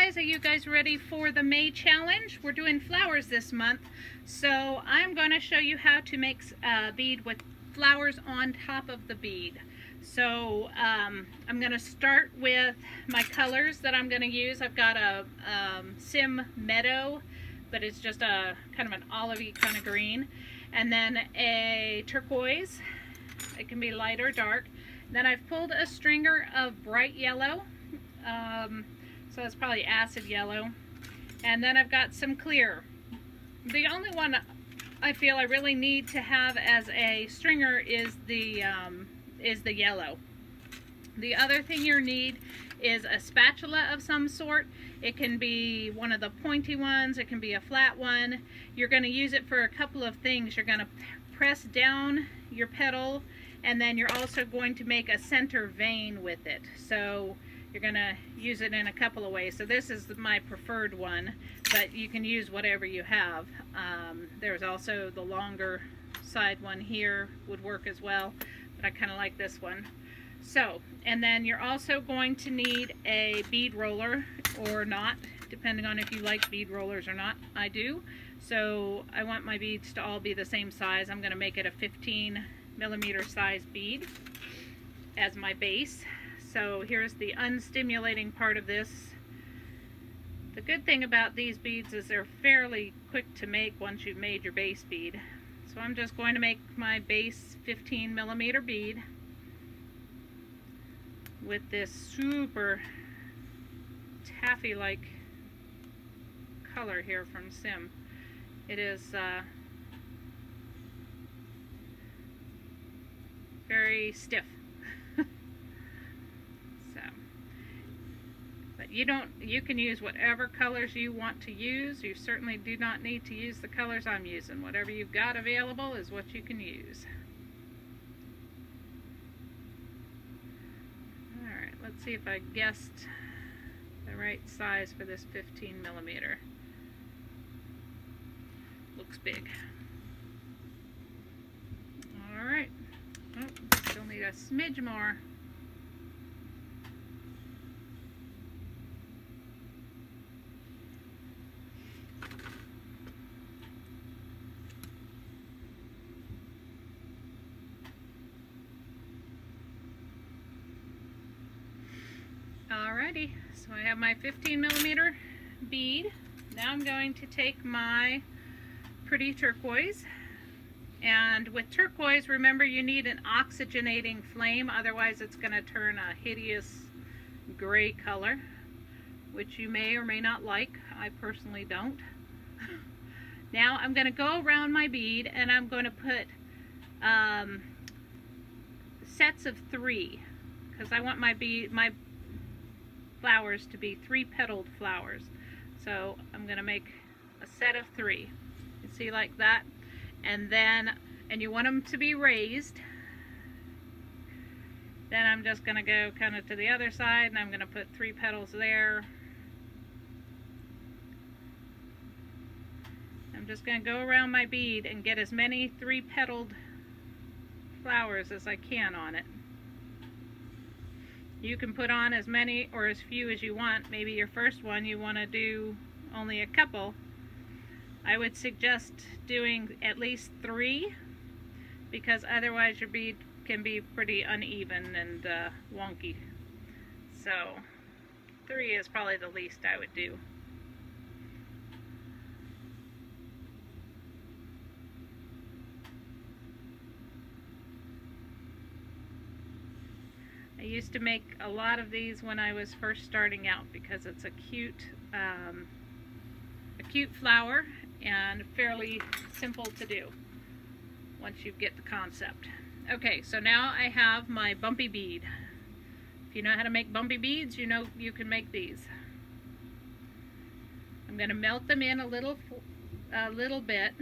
guys, are you guys ready for the May challenge? We're doing flowers this month, so I'm going to show you how to make a bead with flowers on top of the bead. So I'm going to start with my colors that I'm going to use. I've got a Sim Meadow, but it's just a kind of an olivey kind of green, and then a turquoise. It can be light or dark. Then I've pulled a stringer of bright yellow, so it's probably acid yellow, and then I've got some clear. The only one I feel I really need to have as a stringer is the yellow. The other thing you need is a spatula of some sort. It can be one of the pointy ones, it can be a flat one. You're going to use it for a couple of things. You're going to press down your petal, and then you're also going to make a center vein with it. So you're going to use it in a couple of ways. So this is my preferred one, but you can use whatever you have. There's also the longer side one here would work as well, but I kind of like this one. So, and then you're also going to need a bead roller or not, depending on if you like bead rollers or not. I do. So I want my beads to all be the same size. I'm going to make it a 15mm size bead as my base. So here's the unstimulating part of this. The good thing about these beads is they're fairly quick to make once you've made your base bead. So I'm just going to make my base 15mm bead with this super taffy-like color here from Sim. It is very stiff. But you can use whatever colors you want to use. You certainly do not need to use the colors I'm using. Whatever you've got available is what you can use. Alright, let's see if I guessed the right size for this 15mm. Looks big. Alright. Oh, still need a smidge more. Alrighty, so I have my 15mm bead. Now I'm going to take my pretty turquoise, and with turquoise, remember, you need an oxygenating flame, otherwise it's going to turn a hideous gray color, which you may or may not like. I personally don't. Now I'm going to go around my bead, and I'm going to put sets of 3, because I want my flowers to be 3-petaled flowers. So I'm going to make a set of 3. You see, like that. And you want them to be raised. Then I'm just going to go kind of to the other side, and I'm going to put 3 petals there. I'm just going to go around my bead and get as many 3-petaled flowers as I can on it. You can put on as many or as few as you want. Maybe your first one you want to do only a couple. I would suggest doing at least 3, because otherwise your bead can be pretty uneven and wonky. So 3 is probably the least I would do. I used to make a lot of these when I was first starting out, because it's a cute flower and fairly simple to do once you get the concept. Okay, so now I have my bumpy bead. If you know how to make bumpy beads, you know you can make these. I'm going to melt them in a little bit,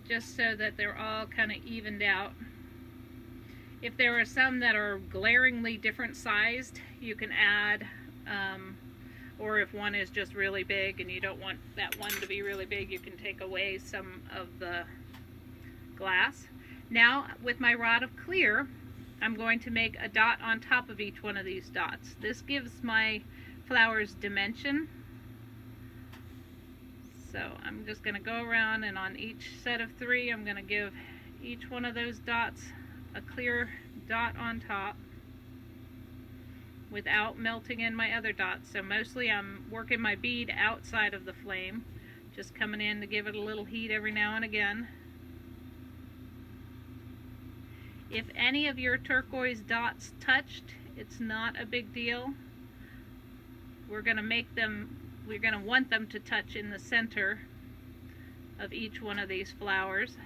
just so that they're all kind of evened out. If there are some that are glaringly different sized, you can add, or if one is just really big and you don't want that one to be really big, you can take away some of the glass. Now, with my rod of clear, I'm going to make a dot on top of each one of these dots. This gives my flowers dimension, So I'm just going to go around, and on each set of 3 I'm going to give each one of those dots a clear dot on top without melting in my other dots. So mostly I'm working my bead outside of the flame, just coming in to give it a little heat every now and again. If any of your turquoise dots touched, it's not a big deal. We're going to want them to touch in the center of each one of these flowers.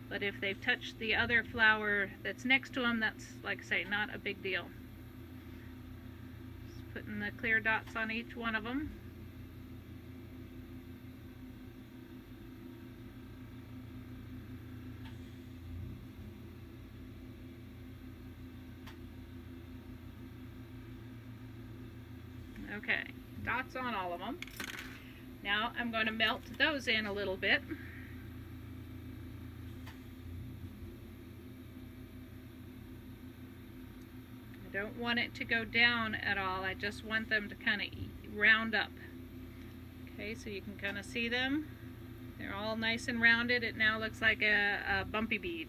But if they've touched the other flower that's next to them, that's, like I say, not a big deal. Just putting the clear dots on each one of them. Okay, dots on all of them. Now I'm going to melt those in a little bit. I don't want it to go down at all. I just want them to kind of round up. Okay, so you can kind of see them. They're all nice and rounded. It now looks like a bumpy bead.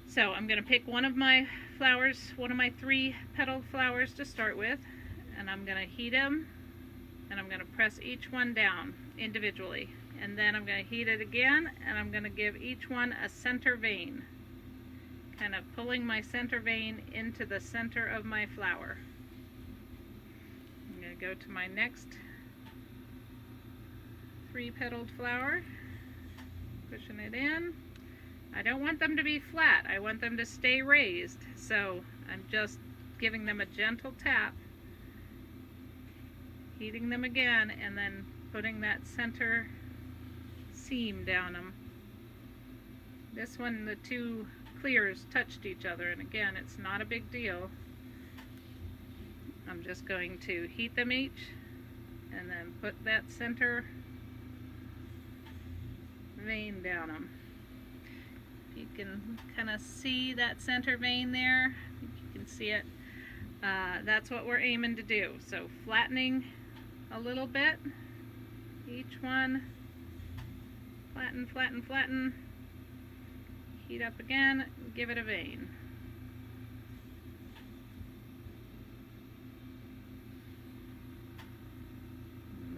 So I'm going to pick one of my flowers, one of my 3 petaled flowers to start with, and I'm going to heat them, and I'm going to press each one down individually, and then I'm going to heat it again, and I'm going to give each one a center vein, kind of pulling my center vein into the center of my flower. I'm going to go to my next 3-petaled flower, pushing it in. I don't want them to be flat. I want them to stay raised. So I'm just giving them a gentle tap, heating them again, and then putting that center seam down them. This one, the 2 clears touched each other, and again, it's not a big deal. I'm just going to heat them each, and then put that center vein down them. You can kind of see that center vein there. I think you can see it. That's what we're aiming to do. So flattening a little bit. Each one. Flatten, flatten, flatten. Heat up again. Give it a vein.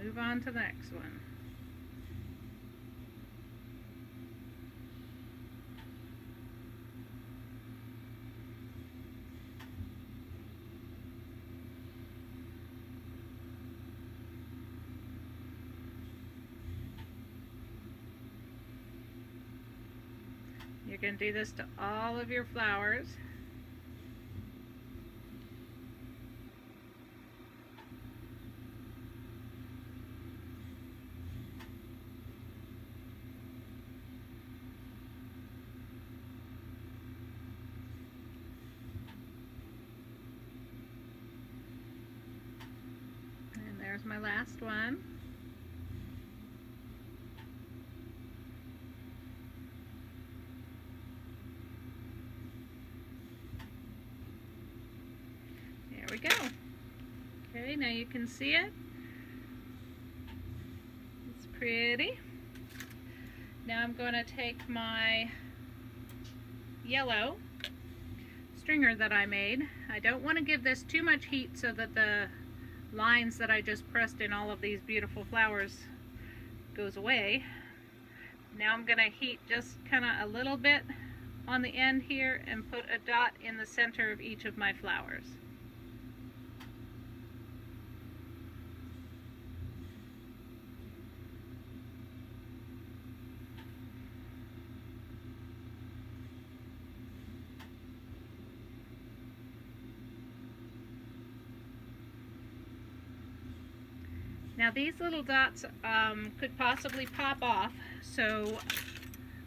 Move on to the next one. You're going to do this to all of your flowers. And there's my last one. There we go. Okay, now you can see it. It's pretty. Now I'm going to take my yellow stringer that I made. I don't want to give this too much heat so that the lines that I just pressed in all of these beautiful flowers goes away. Now I'm going to heat just kind of a little bit on the end here and put a dot in the center of each of my flowers. Now these little dots could possibly pop off, so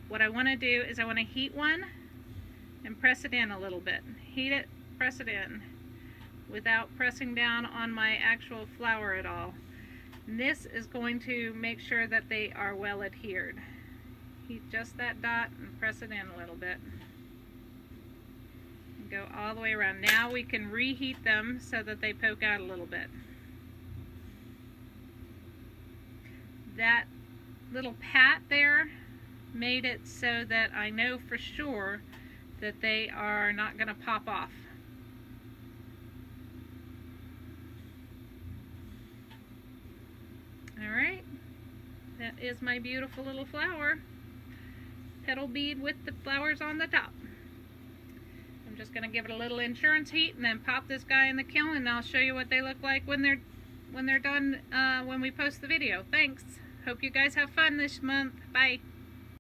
what I want to do is I want to heat one and press it in a little bit. Heat it, press it in, without pressing down on my actual flower at all. And this is going to make sure that they are well adhered. Heat just that dot and press it in a little bit. And go all the way around. Now we can reheat them so that they poke out a little bit. that little pat there made it so that I know for sure that they are not going to pop off. Alright, that is my beautiful little flower. Petal bead with the flowers on the top. I'm just going to give it a little insurance heat and then pop this guy in the kiln, and I'll show you what they look like when they're done when we post the video. Thanks. Hope you guys have fun this month. Bye.